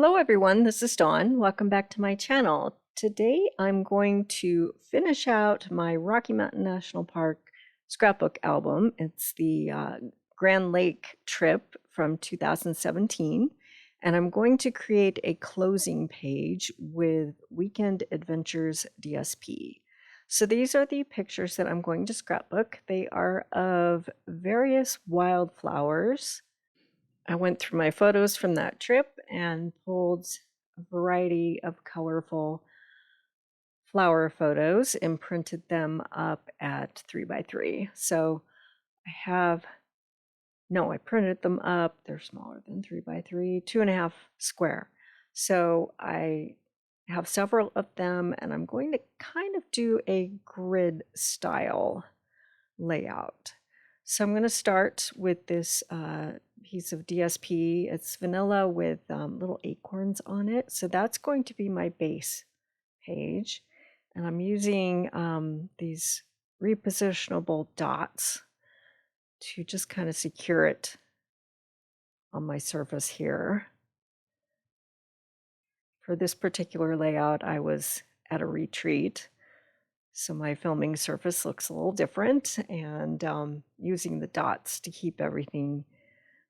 Hello everyone, this is Dawn. Welcome back to my channel. Today I'm going to finish out my Rocky Mountain National Park scrapbook album. It's the Grand Lake trip from 2017, and I'm going to create a closing page with Weekend Adventures DSP. So these are the pictures that I'm going to scrapbook. They are of various wildflowers. I went through my photos from that trip and pulled a variety of colorful flower photos and printed them up at 3x3. So I printed them up. They're smaller than 3x3, 2.5 square. So I have several of them, and I'm going to kind of do a grid style layout. So I'm going to start with this piece of DSP. It's vanilla with little acorns on it. So that's going to be my base page. And I'm using these repositionable dots to just kind of secure it on my surface here. For this particular layout, I was at a retreat, so my filming surface looks a little different, and using the dots to keep everything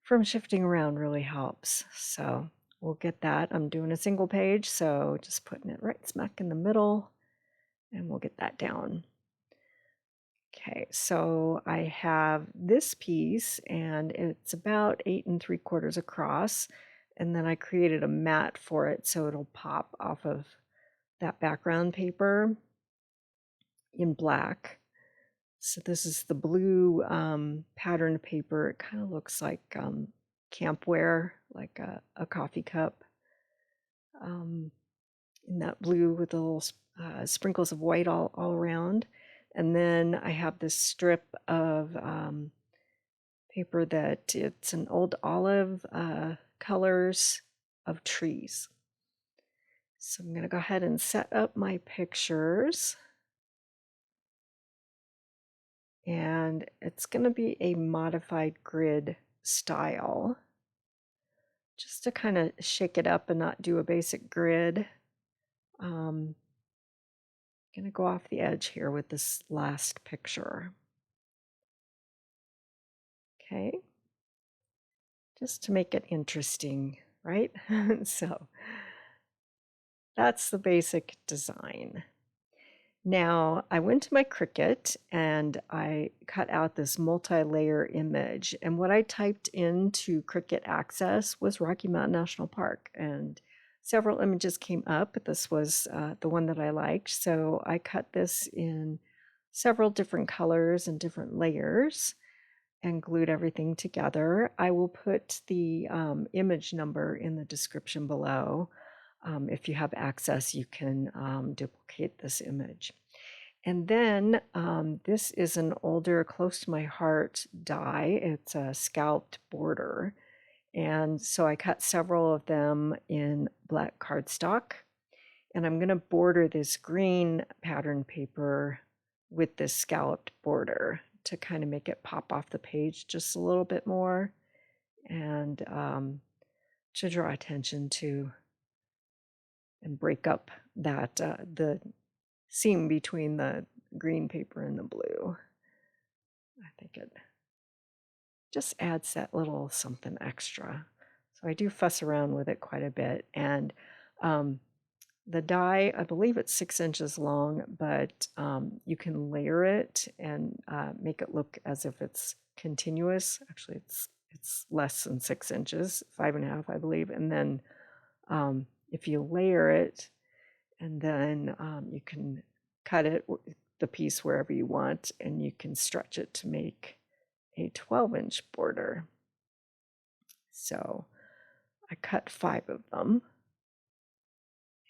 from shifting around really helps. So we'll get that. I'm doing a single page, so just putting it right smack in the middle, and we'll get that down. Okay, so I have this piece, and it's about 8 3/4 across, and then I created a mat for it so it'll pop off of that background paper in black. So this is the blue patterned paper. It kind of looks like campware, like a coffee cup in that blue with the little sprinkles of white all around. And then I have this strip of paper that it's an old olive colors of trees. So I'm going to go ahead and set up my pictures. And it's going to be a modified grid style, just to kind of shake it up and not do a basic grid. Going to go off the edge here with this last picture. Okay, just to make it interesting, right? So that's the basic design. Now, I went to my Cricut and I cut out this multi-layer image. And what I typed into Cricut Access was Rocky Mountain National Park. And several images came up, but this was the one that I liked. So I cut this in several different colors and different layers and glued everything together. I will put the image number in the description below. If you have access, you can duplicate this image. And then this is an older, close to my heart die. It's a scalloped border. And so I cut several of them in black cardstock. And I'm going to border this green pattern paper with this scalloped border to kind of make it pop off the page just a little bit more, and to draw attention to and break up that the seam between the green paper and the blue. I think it just adds that little something extra. So I do fuss around with it quite a bit. And the die, I believe it's 6 inches long, but you can layer it and make it look as if it's continuous. Actually, it's less than 6 inches, 5.5, I believe. And then if you layer it, and then you can cut it, the piece, wherever you want, and you can stretch it to make a 12-inch border. So I cut 5 of them,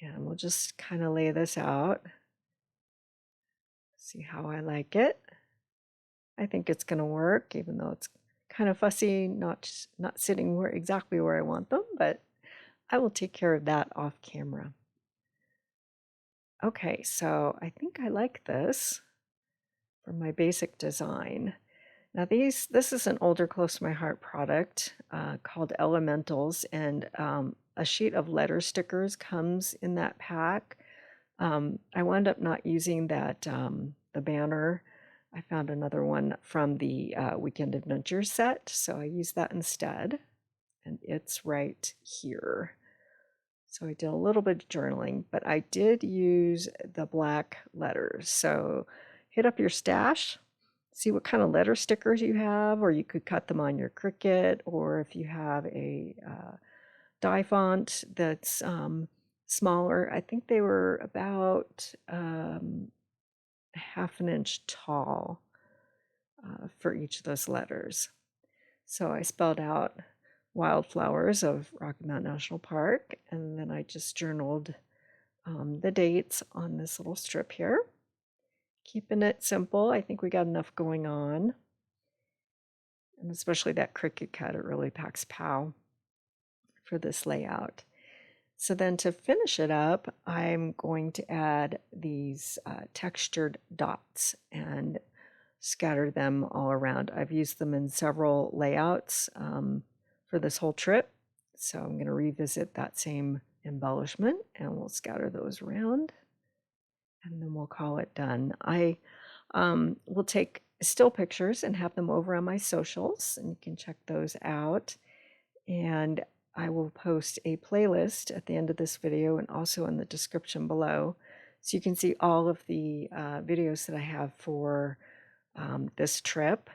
and we'll just kind of lay this out. See how I like it. I think it's going to work, even though it's kind of fussy, not sitting exactly where I want them, but I will take care of that off camera. Okay, so I think I like this for my basic design. Now this is an older, close to my heart product called Elementals, and a sheet of letter stickers comes in that pack. I wound up not using that, the banner. I found another one from the Weekend Adventure set, so I used that instead, and it's right here. So I did a little bit of journaling, but I did use the black letters. So hit up your stash, see what kind of letter stickers you have, or you could cut them on your Cricut, or if you have a die font that's smaller. I think they were about half an inch tall for each of those letters. So I spelled out wildflowers of Rocky Mountain National Park, and then I just journaled the dates on this little strip here. Keeping it simple. I think we got enough going on. And especially that Cricut cut, it really packs pow for this layout. So then to finish it up, I'm going to add these textured dots and scatter them all around. I've used them in several layouts for this whole trip. So I'm going to revisit that same embellishment and we'll scatter those around and then we'll call it done. I will take still pictures and have them over on my socials and you can check those out. And I will post a playlist at the end of this video and also in the description below so you can see all of the videos that I have for this trip.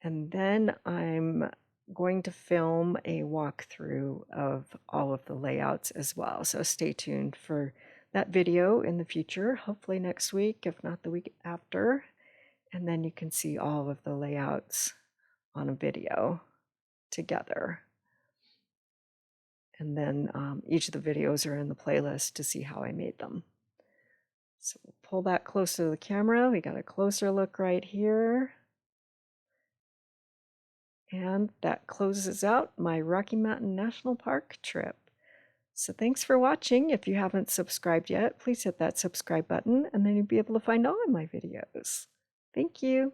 And then I'm going to film a walkthrough of all of the layouts as well. So stay tuned for that video in the future, hopefully next week, if not the week after. And then you can see all of the layouts on a video together. And then each of the videos are in the playlist to see how I made them. So we'll pull that closer to the camera. We got a closer look right here. And that closes out my Rocky Mountain National Park trip. So thanks for watching. If you haven't subscribed yet, please hit that subscribe button and then you'll be able to find all of my videos. Thank you.